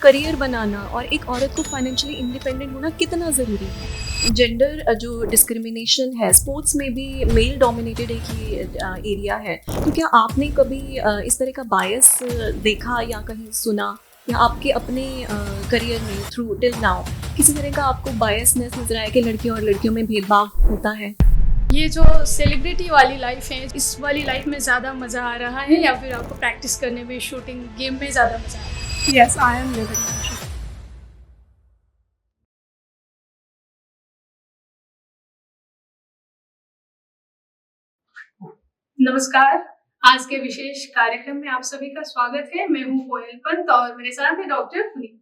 Career बनाना और एक औरत को फाइनेंशियली इंडिपेंडेंट होना कितना ज़रूरी है। जेंडर जो डिस्क्रिमिनेशन है स्पोर्ट्स में भी मेल डोमिनेटेड एक ही एरिया है। तो क्या आपने कभी इस तरह का बायस देखा या कहीं सुना या आपके अपने करियर में थ्रू टिल नाउ किसी तरह का आपको बायसनेस नजर आया कि लड़कियों और लड़कियों में भेदभाव होता है? ये जो सेलिब्रिटी वाली लाइफ है, इस वाली लाइफ में ज़्यादा मज़ा आ रहा है या फिर आपको प्रैक्टिस करने में, शूटिंग गेम में ज़्यादा मज़ा आ रहा है? Yes, I am living in Shri. नमस्कार। आज के विशेष कार्यक्रम में आप सभी का स्वागत है। मैं हूँ कोयल पंत और मेरे साथ है डॉक्टर पुनीत।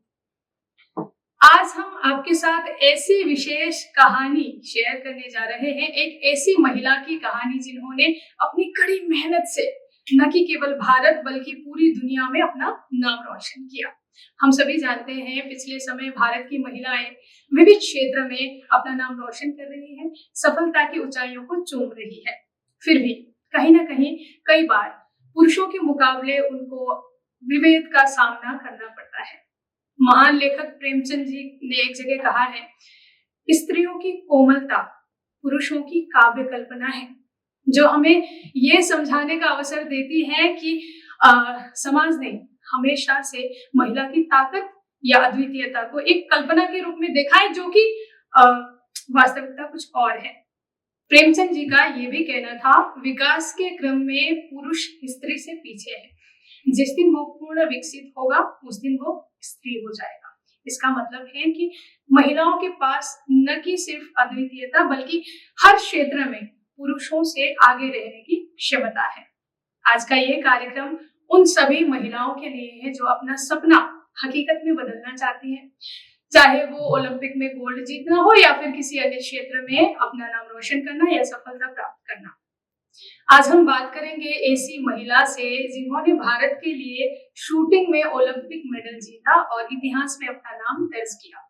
आज हम आपके साथ ऐसी विशेष कहानी शेयर करने जा रहे हैं, एक ऐसी महिला की कहानी जिन्होंने अपनी कड़ी मेहनत से न कि केवल भारत बल्कि पूरी दुनिया में अपना नाम रोशन किया। हम सभी जानते हैं पिछले समय भारत की महिलाएं विविध क्षेत्र में अपना नाम रोशन कर रही हैं, सफलता की ऊंचाइयों को चूम रही है। फिर भी कहीं ना कहीं कई बार पुरुषों के मुकाबले उनको विभेद का सामना करना पड़ता है। महान लेखक प्रेमचंद जी ने एक जगह कहा है, स्त्रियों की कोमलता पुरुषों की काव्य कल्पना है, जो हमें ये समझाने का अवसर देती है कि समाज ने हमेशा से महिला की ताकत या अद्वितीयता को एक कल्पना के रूप में देखा है, जो कि वास्तविकता कुछ और है। प्रेमचंद जी का ये भी कहना था, विकास के क्रम में पुरुष स्त्री से पीछे है, जिस दिन वो पूर्ण विकसित होगा उस दिन वो स्त्री हो जाएगा। इसका मतलब है कि महिलाओं के पास न कि सिर्फ अद्वितीयता बल्कि हर क्षेत्र में पुरुषों से आगे रहने की क्षमता है। आज का ये कार्यक्रम उन सभी महिलाओं के लिए है जो अपना सपना हकीकत में बदलना चाहती हैं, चाहे वो ओलंपिक में गोल्ड जीतना हो या फिर किसी अन्य क्षेत्र में अपना नाम रोशन करना या सफलता प्राप्त करना। आज हम बात करेंगे ऐसी महिला से जिन्होंने भारत के लिए शूटिंग में ओलंपिक मेडल जीता और इतिहास में अपना नाम दर्ज किया,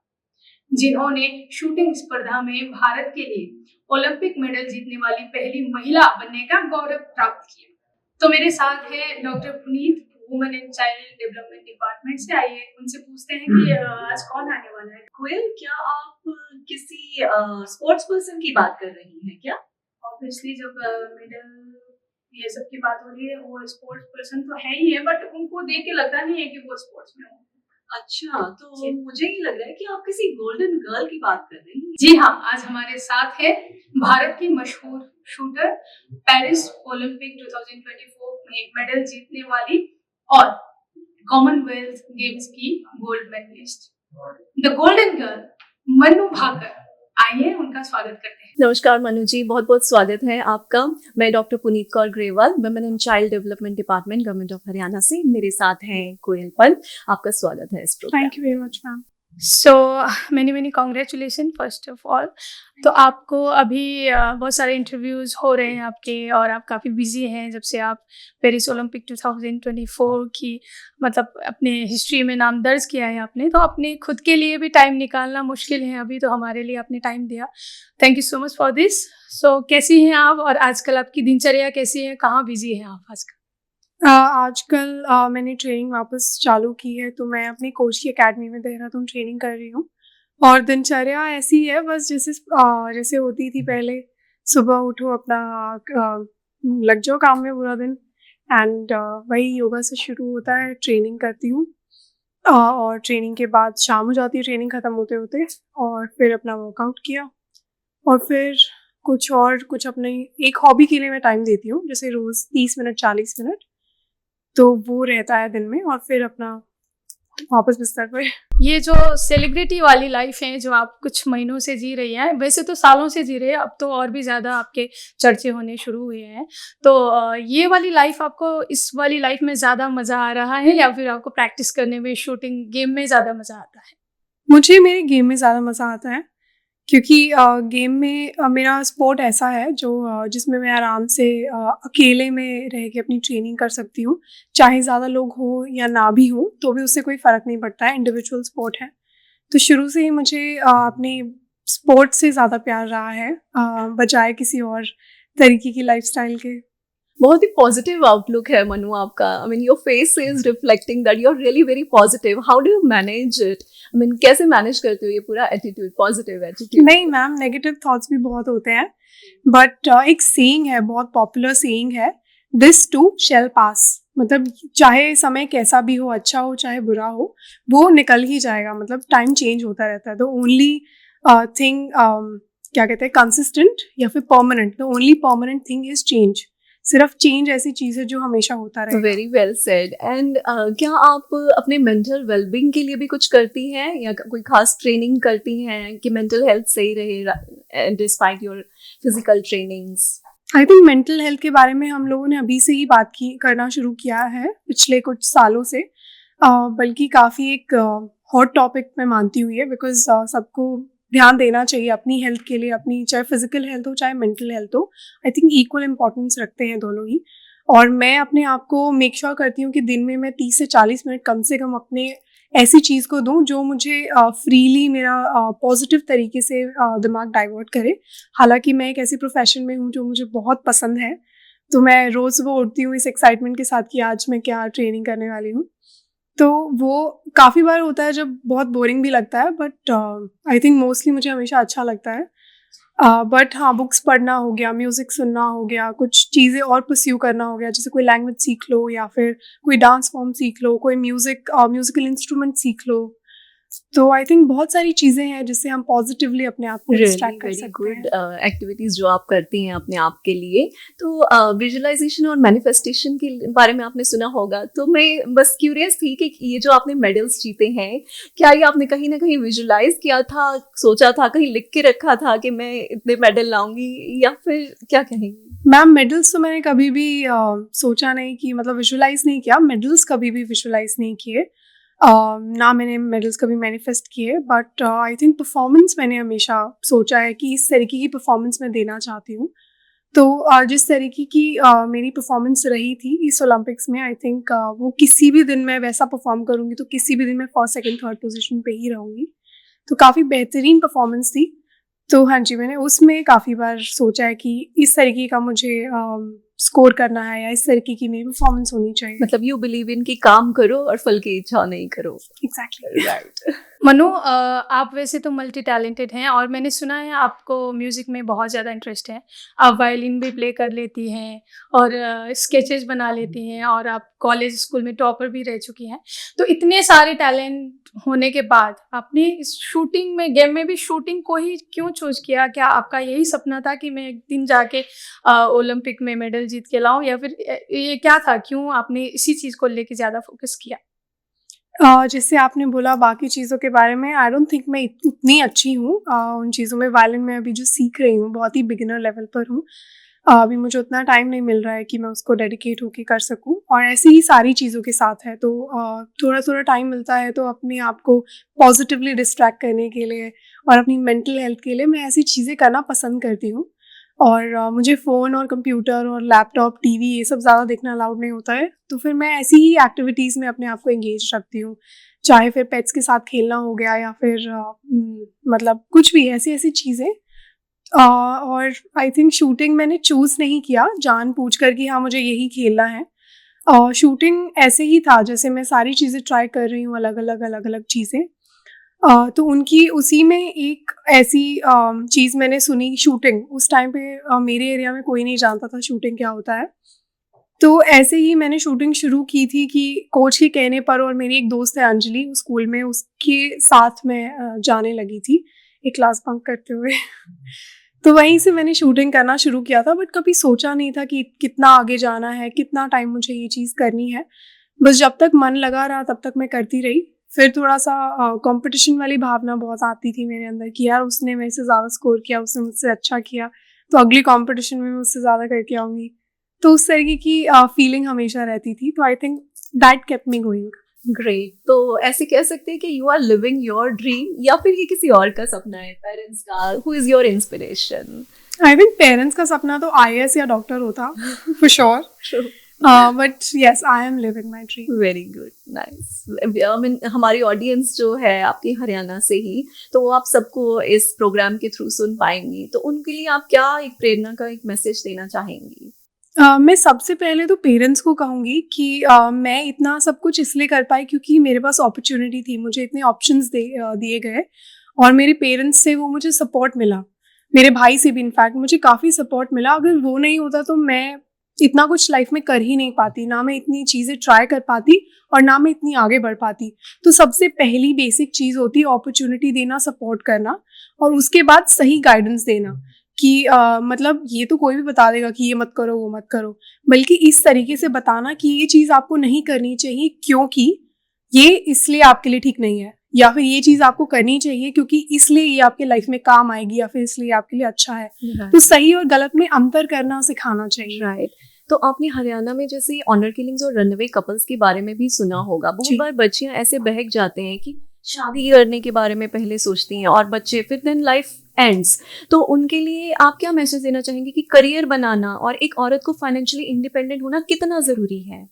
जिन्होंने शूटिंग स्पर्धा में भारत के लिए ओलंपिक मेडल जीतने वाली पहली महिला बनने का गौरव प्राप्त किया। तो मेरे साथ है doctor Puneet, women and child development department से। आइए उनसे पूछते हैं कि आज कौन आने वाला है। कोयल, क्या आप किसी स्पोर्ट्स पर्सन की बात कर रही हैं क्या? ऑब्वियसली जब मेडल ये सब की बात हो रही है, वो स्पोर्ट्स पर्सन तो है ही है, बट उनको देख के लगता नहीं है कि वो स्पोर्ट्स में हो। अच्छा, तो मुझे ये लग रहा है कि आप किसी गोल्डन गर्ल की बात कर रही हैं। जी हाँ, आज हमारे साथ है भारत की मशहूर शूटर, पेरिस ओलंपिक 2024 में मेडल जीतने वाली और कॉमनवेल्थ गेम्स की gold medallist, the golden girl Manu Bhaker. आइए उनका स्वागत करते हैं। नमस्कार मनु जी, बहुत बहुत स्वागत है आपका। मैं doctor Puneet Kaur Grewal, women and child development department, government of Haryana से। मेरे साथ हैं कोयल पंत। आपका स्वागत है इस programme. Thank you very much, ma'am. So many congratulation first of all. तो आपको अभी बहुत सारे इंटरव्यूज़ हो रहे हैं आपके, और आप काफ़ी बिजी हैं जब से आप पेरिस ओलंपिक 2024 की मतलब अपने हिस्ट्री में नाम दर्ज किया है आपने। तो अपने खुद के लिए भी टाइम निकालना मुश्किल है अभी, तो हमारे लिए आपने टाइम दिया, thank you so much for this. So कैसी हैं आप और आजकल आपकी दिनचर्या कैसी है, कहाँ बिजी हैं आप आजकल? आजकल मैंने ट्रेनिंग वापस चालू की है, तो मैं अपनी कोच की एकेडमी में देहरादून ट्रेनिंग कर रही हूँ। और दिनचर्या ऐसी है बस जैसे होती थी पहले। सुबह उठो, अपना लग जाओ काम में पूरा दिन, एंड वही योगा से शुरू होता है। ट्रेनिंग करती हूँ और ट्रेनिंग के बाद शाम हो जाती है ट्रेनिंग ख़त्म होते होते, और फिर अपना वर्कआउट किया, और फिर कुछ अपने एक हॉबी के लिए मैं टाइम देती हूँ, जैसे रोज़ 30 मिनट 40 मिनट, तो वो रहता है दिन में, और फिर अपना वापस बिस्तर पर। ये जो सेलिब्रिटी वाली लाइफ है जो आप कुछ महीनों से जी रही हैं, वैसे तो सालों से जी रही है, अब तो और भी ज़्यादा आपके चर्चे होने शुरू हुए हैं। तो ये वाली लाइफ, आपको इस वाली लाइफ में ज़्यादा मज़ा आ रहा है या फिर आपको प्रैक्टिस करने में, शूटिंग गेम में ज़्यादा मज़ा आता है? मुझे मेरे गेम में ज़्यादा मज़ा आता है, क्योंकि गेम में मेरा स्पोर्ट ऐसा है जिसमें मैं आराम से अकेले में रह के अपनी ट्रेनिंग कर सकती हूँ, चाहे ज़्यादा लोग हो या ना भी हो, तो भी उससे कोई फ़र्क नहीं पड़ता है। इंडिविजुअल स्पोर्ट है, तो शुरू से ही मुझे अपने स्पोर्ट से ज़्यादा प्यार रहा है, बजाय किसी और तरीके की लाइफस्टाइल के। बहुत ही पॉजिटिव आउटलुक है मनु आपका. I mean your face is reflecting that you are really very positive. How do you manage it? I mean कैसे मैनेज करते हो ये पूरा एटीट्यूड, पॉजिटिव एटीट्यूड? नहीं मैम, नेगेटिव थॉट्स भी बहुत होते हैं, बट एक सेइंग है, बहुत पॉपुलर सेइंग है, दिस टू शेल पास. मतलब चाहे समय कैसा भी हो, अच्छा हो चाहे बुरा हो, वो निकल ही जाएगा. मतलब टाइम चेंज होता रहता है. द ओनली थिंग, क्या कहते हैं, कंसिस्टेंट या फिर permanent, the only permanent thing is change. सिर्फ चेंज ऐसी चीज़ है जो हमेशा होता रहेगा. Very well said. एंड क्या आप अपने मेंटल वेलबींग के लिए भी कुछ करती हैं या कोई खास ट्रेनिंग करती हैं कि मेंटल हेल्थ सही रहे despite your physical trainings? I think mental health के बारे में हम लोगों ने अभी से ही बात करना शुरू किया है पिछले कुछ सालों से. बल्कि काफ़ी एक हॉट टॉपिक मैं मानती हुई है, बिकॉज सबको ध्यान देना चाहिए अपनी हेल्थ के लिए. अपनी चाहे फिजिकल हेल्थ हो चाहे मेंटल हेल्थ हो, आई थिंक इक्वल इम्पोर्टेंस रखते हैं दोनों ही. और मैं अपने आप को मेक श्योर करती हूँ कि दिन में मैं 30 से 40 मिनट कम से कम अपने ऐसी चीज़ को दूँ जो मुझे फ्रीली मेरा पॉजिटिव तरीके से दिमाग डाइवर्ट करे. हालांकि मैं एक ऐसी प्रोफेशन में हूँ जो मुझे बहुत पसंद है, तो मैं रोज़ सुबह उठती हूँ इस एक्साइटमेंट के साथ कि आज मैं क्या ट्रेनिंग करने वाली हूँ. तो वो काफ़ी बार होता है जब बहुत बोरिंग भी लगता है, बट आई थिंक मोस्टली मुझे हमेशा अच्छा लगता है. बट हाँ, बुक्स पढ़ना हो गया, म्यूज़िक सुनना हो गया, कुछ चीज़ें और परस्यू करना हो गया, जैसे कोई लैंग्वेज सीख लो या फिर कोई डांस फॉर्म सीख लो, कोई म्यूज़िकल इंस्ट्रूमेंट सीख लो. तो आई थिंक बहुत सारी चीज़ें हैं जिससे हम पॉजिटिवली अपने आप को रियली डिस्ट्रैक्ट कर वेरी सकते गुड हैं. एक्टिविटीज जो आप करती हैं अपने आप के लिए. तो विजुअलाइजेशन और मैनिफेस्टेशन के बारे में आपने सुना होगा, तो मैं बस क्यूरियस थी कि ये जो आपने मेडल्स जीते हैं, क्या ये आपने कहीं ना कहीं विजुलाइज किया था, सोचा था, कहीं लिख के रखा था कि मैं इतने मेडल लाऊंगी, या फिर क्या कहेंगी? मैम, मेडल्स तो मैंने कभी भी सोचा नहीं कि, मतलब विजुलाइज नहीं किया. मेडल्स कभी भी विजुलाइज नहीं किए. ना मैंने मेडल्स कभी मैनिफेस्ट किए. बट आई थिंक परफॉर्मेंस मैंने हमेशा सोचा है कि इस तरीके की परफॉर्मेंस मैं देना चाहती हूँ. तो जिस तरीके की मेरी परफॉर्मेंस रही थी इस ओलंपिक्स में, आई थिंक वो किसी भी दिन मैं वैसा परफॉर्म करूँगी तो किसी भी दिन मैं फर्स्ट सेकंड थर्ड पोजीशन पे ही रहूँगी. तो काफ़ी बेहतरीन परफॉर्मेंस थी. तो हाँ जी, मैंने उसमें काफ़ी बार सोचा है कि इस तरीके का मुझे स्कोर करना है या इस तरीके की मेरी परफॉर्मेंस होनी चाहिए. मतलब यू बिलीव इन कि काम करो और फल की इच्छा नहीं करो. एग्जैक्टली. राइट. मनु, आप वैसे तो मल्टी टैलेंटेड हैं और मैंने सुना है आपको म्यूज़िक में बहुत ज़्यादा इंटरेस्ट है. आप वायलिन भी प्ले कर लेती हैं और स्केचेस बना लेती हैं और आप कॉलेज स्कूल में टॉपर भी रह चुकी हैं. तो इतने सारे टैलेंट होने के बाद आपने इस शूटिंग में, गेम में भी शूटिंग को ही क्यों चूज़ किया? क्या आपका यही सपना था कि मैं एक दिन जाके ओलंपिक में मेडल जीत के लाऊं, या फिर ये क्या था, क्यों आपने इसी चीज़ को लेके ज़्यादा फोकस किया? जैसे आपने बोला बाकी चीज़ों के बारे में, आई डोंट थिंक मैं उतनी अच्छी हूँ उन चीज़ों में. वायलिन में अभी जो सीख रही हूँ बहुत ही बिगिनर लेवल पर हूँ. अभी मुझे उतना टाइम नहीं मिल रहा है कि मैं उसको डेडिकेट होके कर सकूँ. और ऐसी ही सारी चीज़ों के साथ है, तो थोड़ा थोड़ा टाइम मिलता है तो अपने आप को पॉजिटिवली डिस्ट्रैक्ट करने के लिए और अपनी मेंटल हेल्थ के लिए मैं ऐसी चीज़ें करना पसंद करती हूँ. और मुझे फ़ोन और कंप्यूटर और लैपटॉप, टीवी ये सब ज़्यादा देखना अलाउड नहीं होता है. तो फिर मैं ऐसी ही एक्टिविटीज़ में अपने आप को एंगेज रखती हूँ. चाहे फिर पेट्स के साथ खेलना हो गया या फिर मतलब कुछ भी ऐसी चीज़ें. और आई थिंक शूटिंग मैंने चूज़ नहीं किया जानबूझकर कि हाँ मुझे यही खेलना है. शूटिंग ऐसे ही था जैसे मैं सारी चीज़ें ट्राई कर रही हूँ, अलग-अलग चीज़ें. तो उनकी उसी में एक ऐसी चीज़ मैंने सुनी. शूटिंग उस टाइम पे मेरे एरिया में कोई नहीं जानता था शूटिंग क्या होता है. तो ऐसे ही मैंने शूटिंग शुरू की थी कि कोच के कहने पर, और मेरी एक दोस्त है अंजलि, उस स्कूल में उसके साथ मैं जाने लगी थी एक क्लास बंक करते हुए. तो वहीं से मैंने शूटिंग करना शुरू किया था. बट कभी सोचा नहीं था कि कितना आगे जाना है, कितना टाइम मुझे ये चीज़ करनी है. बस जब तक मन लगा रहा तब तक मैं करती रही. फिर थोड़ा सा कंपटीशन वाली भावना बहुत आती थी मेरे अंदर कि यार उसने मेरे से ज़्यादा स्कोर किया, उसने मुझसे अच्छा किया, तो अगली कंपटीशन में मैं उससे ज़्यादा करके आऊँगी. तो उस तरीके की फीलिंग हमेशा रहती थी. तो I think that kept me going. Great. तो ऐसे कह सकते हैं कि you are living your dream, या फिर ये किसी और का सपना है, पेरेंट्स का? Who is your inspiration? I think parents का सपना तो IAS या डॉक्टर होता for sure. But yes, I am living my dream. Very good, nice. I mean हमारी ऑडियंस जो है आपकी हरियाणा से ही, तो वो आप सबको इस प्रोग्राम के थ्रू सुन पाएंगी, तो उनके लिए आप क्या एक प्रेरणा का एक मैसेज देना चाहेंगी? मैं सबसे पहले तो पेरेंट्स को कहूँगी कि मैं इतना सब कुछ इसलिए कर पाई क्योंकि मेरे पास अपॉर्च्युनिटी थी, मुझे इतने ऑप्शंस दिए गए और मेरे पेरेंट्स से वो मुझे सपोर्ट मिला। मेरे भाई से भी इनफैक्ट मुझे काफ़ी सपोर्ट मिला। अगर वो नहीं होता तो मैं इतना कुछ लाइफ में कर ही नहीं पाती, ना मैं इतनी चीज़ें ट्राई कर पाती और ना मैं इतनी आगे बढ़ पाती। तो सबसे पहली बेसिक चीज़ होती है अपॉर्च्युनिटी देना, सपोर्ट करना और उसके बाद सही गाइडेंस देना कि मतलब ये तो कोई भी बता देगा कि ये मत करो, वो मत करो, बल्कि इस तरीके से बताना कि ये चीज़ आपको नहीं करनी चाहिए क्योंकि ये इसलिए आपके लिए ठीक नहीं है, या फिर ये चीज़ आपको करनी चाहिए क्योंकि इसलिए ये आपके लाइफ में काम आएगी या फिर इसलिए आपके लिए अच्छा है। तो सही और गलत में अंतर करना सिखाना चाहिए। राइट। तो आपने हरियाणा में जैसे ऑनर किलिंग्स और रनअवे कपल्स के बारे में भी सुना होगा। बहुत जी। बार बच्चियां ऐसे बहक जाते हैं कि शादी करने के बारे में पहले सोचती हैं और बच्चे फिर देन लाइफ एंड्स। तो उनके लिए आप क्या मैसेज देना चाहेंगे कि करियर बनाना और एक औरत को फाइनेंशियली इंडिपेंडेंट होना कितना ज़रूरी है?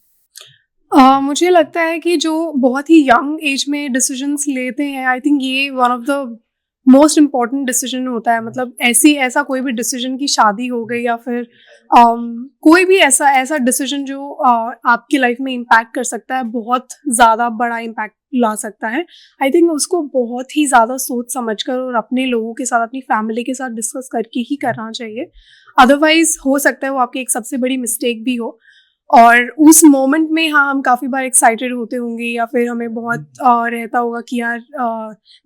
मुझे लगता है कि जो बहुत ही यंग एज में डिसीजंस लेते हैं, आई थिंक ये one of the most important decision होता है। मतलब ऐसा कोई भी डिसीजन की शादी हो गई या फिर कोई भी ऐसा डिसीजन जो आपकी लाइफ में इम्पैक्ट कर सकता है, बहुत ज़्यादा बड़ा इम्पैक्ट ला सकता है। आई थिंक उसको बहुत ही ज़्यादा सोच समझ कर और अपने लोगों के साथ, अपनी फैमिली के साथ डिस्कस करके ही करना चाहिए। अदरवाइज़ हो सकता है वो आपकी एक सबसे बड़ी मिस्टेक भी हो और उस मोमेंट में हाँ, हम काफ़ी बार एक्साइटेड होते होंगे या फिर हमें बहुत रहता होगा कि यार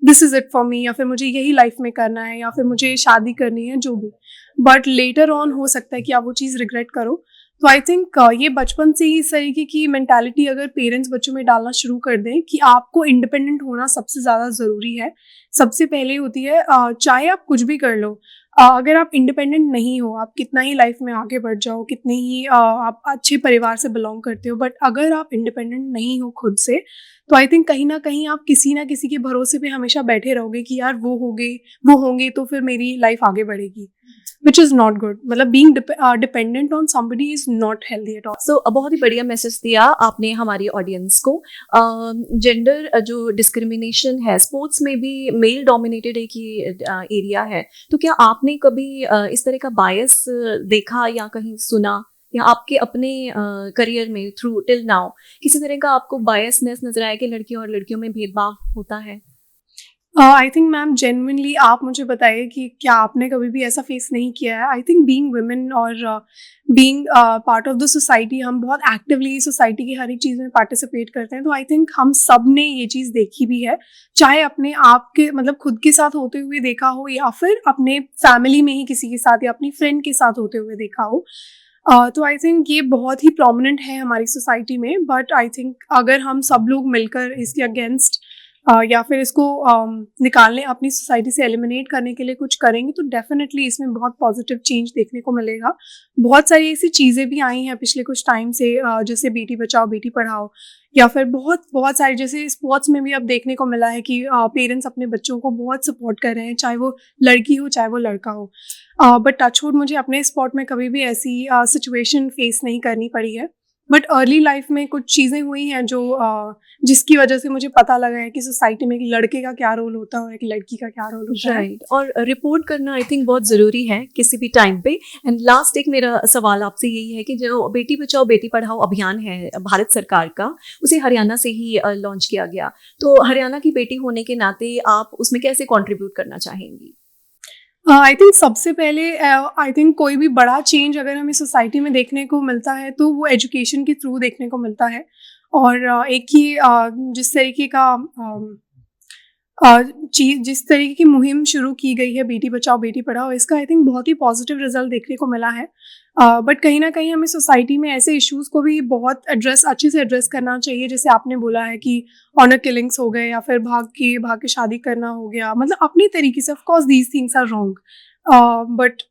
this is it for me, या फिर मुझे यही लाइफ में करना है या फिर मुझे शादी करनी है, जो भी। बट लेटर ऑन हो सकता है कि आप वो चीज़ रिग्रेट करो। तो आई थिंक ये बचपन से ही इस तरीके की मेंटालिटी अगर पेरेंट्स बच्चों में डालना शुरू कर दें कि आपको इंडिपेंडेंट होना सबसे ज़्यादा ज़रूरी है, सबसे पहले होती है चाहे आप कुछ भी कर लो। अगर आप इंडिपेंडेंट नहीं हो, आप कितना ही लाइफ में आगे बढ़ जाओ, कितने ही आप अच्छे परिवार से बिलोंग करते हो, बट अगर आप इंडिपेंडेंट नहीं हो खुद से, तो आई थिंक कहीं ना कहीं आप किसी ना किसी के भरोसे पे हमेशा बैठे रहोगे कि यार वो होंगे तो फिर मेरी लाइफ आगे बढ़ेगी, विच इज़ नॉट गुड। मतलब being dependent on somebody is not healthy at all. So बहुत ही बढ़िया मैसेज दिया आपने हमारी ऑडियंस को। जेंडर जो डिस्क्रिमिनेशन है स्पोर्ट्स में भी मेल डोमिनेटेड एक ही एरिया है। तो क्या आपने कभी इस तरह का बायस देखा या कहीं सुना या आपके अपने करियर में थ्रू टिल नाउ किसी तरह का आपको बायसनेस नजर आया कि लड़कियों और लड़कियों में भेदभाव होता है? आई थिंक मैम जेन्युइनली आप मुझे बताइए कि क्या आपने कभी भी ऐसा फेस नहीं किया है। आई थिंक बीइंग वुमेन और being part of the society, हम बहुत एक्टिवली सोसाइटी की हर एक चीज़ में पार्टिसिपेट करते हैं। तो आई थिंक हम सब ने ये चीज़ देखी भी है, चाहे अपने आप के मतलब खुद के साथ होते हुए देखा हो या फिर अपने फैमिली में ही किसी के साथ या अपनी फ्रेंड के साथ होते हुए देखा हो। तो आई थिंक ये बहुत ही प्रोमिनेंट है हमारी सोसाइटी में। बट आई थिंक अगर हम सब लोग मिलकर इसके अगेंस्ट या फिर इसको निकालने, अपनी सोसाइटी से एलिमिनेट करने के लिए कुछ करेंगे तो डेफिनेटली इसमें बहुत पॉजिटिव चेंज देखने को मिलेगा। बहुत सारी ऐसी चीज़ें भी आई हैं पिछले कुछ टाइम से, जैसे बेटी बचाओ बेटी पढ़ाओ, या फिर बहुत बहुत सारी, जैसे स्पोर्ट्स में भी अब देखने को मिला है कि पेरेंट्स अपने बच्चों को बहुत सपोर्ट कर रहे हैं, चाहे वो लड़की हो चाहे वो लड़का हो। बट टचवुड मुझे अपने स्पोर्ट में कभी भी ऐसी सिचुएशन फेस नहीं करनी पड़ी है। बट अर्ली लाइफ में कुछ चीज़ें हुई हैं जो जिसकी वजह से मुझे पता लगा है कि सोसाइटी में एक लड़के का क्या रोल होता है और एक लड़की का क्या रोल होता है। राइट। और रिपोर्ट करना आई थिंक बहुत ज़रूरी है किसी भी टाइम पे। एंड लास्ट एक मेरा सवाल आपसे यही है कि जो बेटी बचाओ बेटी पढ़ाओ अभियान है भारत सरकार का, उसे हरियाणा से ही लॉन्च किया गया। तो हरियाणा की बेटी होने के नाते आप उसमें कैसे कंट्रीब्यूट करना चाहेंगी? आई थिंक सबसे पहले आई थिंक कोई भी बड़ा चेंज अगर हमें सोसाइटी में देखने को मिलता है तो वो एजुकेशन के थ्रू देखने को मिलता है। और एक ही जिस तरीके का चीज़, जिस तरीके की मुहिम शुरू की गई है बेटी बचाओ बेटी पढ़ाओ, इसका आई थिंक बहुत ही पॉजिटिव रिजल्ट देखने को मिला है। बट कहीं ना कहीं हमें सोसाइटी में ऐसे इश्यूज़ को भी बहुत अच्छे से एड्रेस करना चाहिए। जैसे आपने बोला है कि ऑनर किलिंग्स हो गए या फिर भाग के शादी करना हो गया, मतलब अपनी तरीके से। Of course these things are wrong, but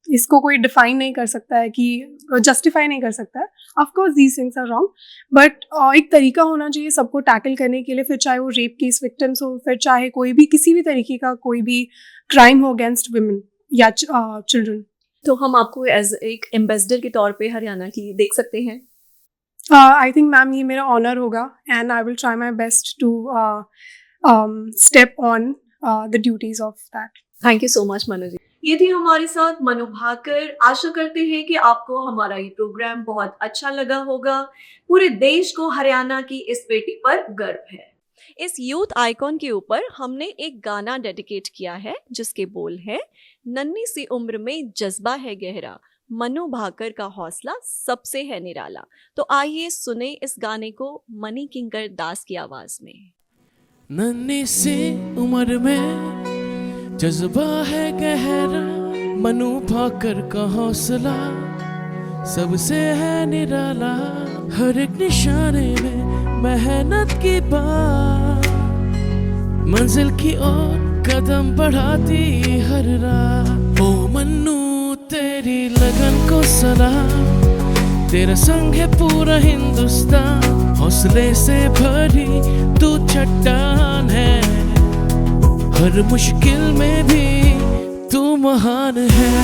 इसको कोई डिफाइन नहीं कर सकता है कि जस्टिफाई नहीं कर सकता है। Of course these things are wrong, but एक तरीका होना चाहिए सबको टैकल करने के लिए। फिर चाहे वो रेप केस विक्टिम्स हो, फिर चाहे कोई भी किसी भी तरीके का कोई भी क्राइम हो अगेंस्ट वुमेन या चिल्ड्रन। तो हम आपको एज एक एम्बेसडर के तौर पे हरियाणा की देख सकते हैं? आई थिंक मैम ये मेरा ऑनर होगा and I will try my best to step on the duties of that. Thank you so much Manu ji. ये थी हमारे साथ मनु भाकर। आशा करते हैं कि आपको हमारा ये प्रोग्राम बहुत अच्छा लगा होगा। पूरे देश को हरियाणा की इस बेटी पर गर्व है। इस यूथ आइकॉन के ऊपर हमने एक गाना डेडिकेट किया है जिसके बोल है, नन्ही सी उम्र में जज्बा है गहरा, मनु भाकर का हौसला सबसे है निराला। तो आइए सुने इस गाने को मणि किंकर दास की आवाज में। नन्ही सी उम्र में जज्बा है गहरा, मनु भाकर का हौसला सबसे है निराला। हर एक निशाने में मेहनत की बात, मंजिल की ओर कदम बढ़ाती हर रात। ओ मन्नू तेरी लगन को सलाम, तेरा संग है पूरा हिंदुस्तान। हौसले से भरी तू चट्टान है, हर मुश्किल में भी तू महान है।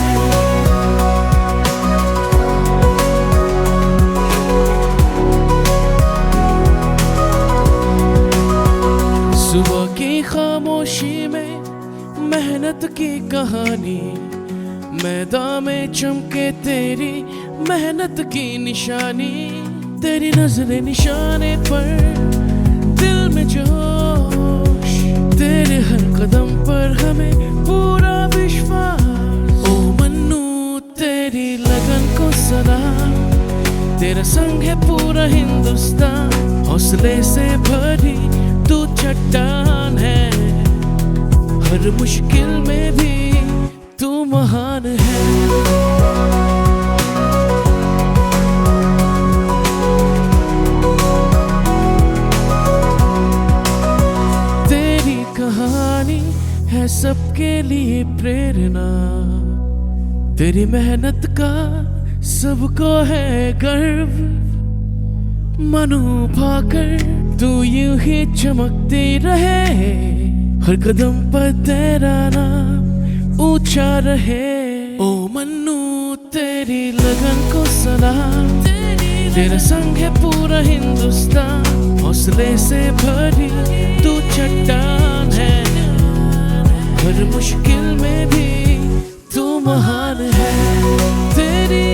सुबह की खामोशी में मेहनत की कहानी, मैदान में चमके तेरी मेहनत की निशानी। तेरी नजरें निशाने पर, दिल में जोश, तेरे हर कदम पर हमें पूरा विश्वास। ओ मन्नू तेरी लगन को सलाम, तेरा संग है पूरा हिंदुस्तान। हौसले से भरी तू चट्टान है, हर मुश्किल में भी तू महान है। तेरी कहानी है सबके लिए प्रेरणा, तेरी मेहनत का सबको है गर्व। मनु भाकर तू यूं ही चमकती रहे, हर कदम पर तेरा नाम ऊंचा रहे। ओ मन्नू तेरी लगन को सलाम, तेरा संग है पूरा हिंदुस्तान। हौसले से भरी तू चट्टान है, हर मुश्किल में भी तू महान है। तेरी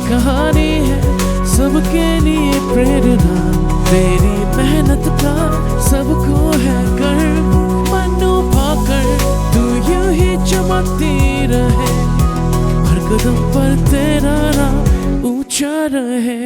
कहानी है सबके लिए प्रेरणा, तेरी मेहनत का सबको है गर्व। मनु भाकर तू यूं ही चमकती रहे, हर कदम पर तेरा नाम ऊंचा रहे।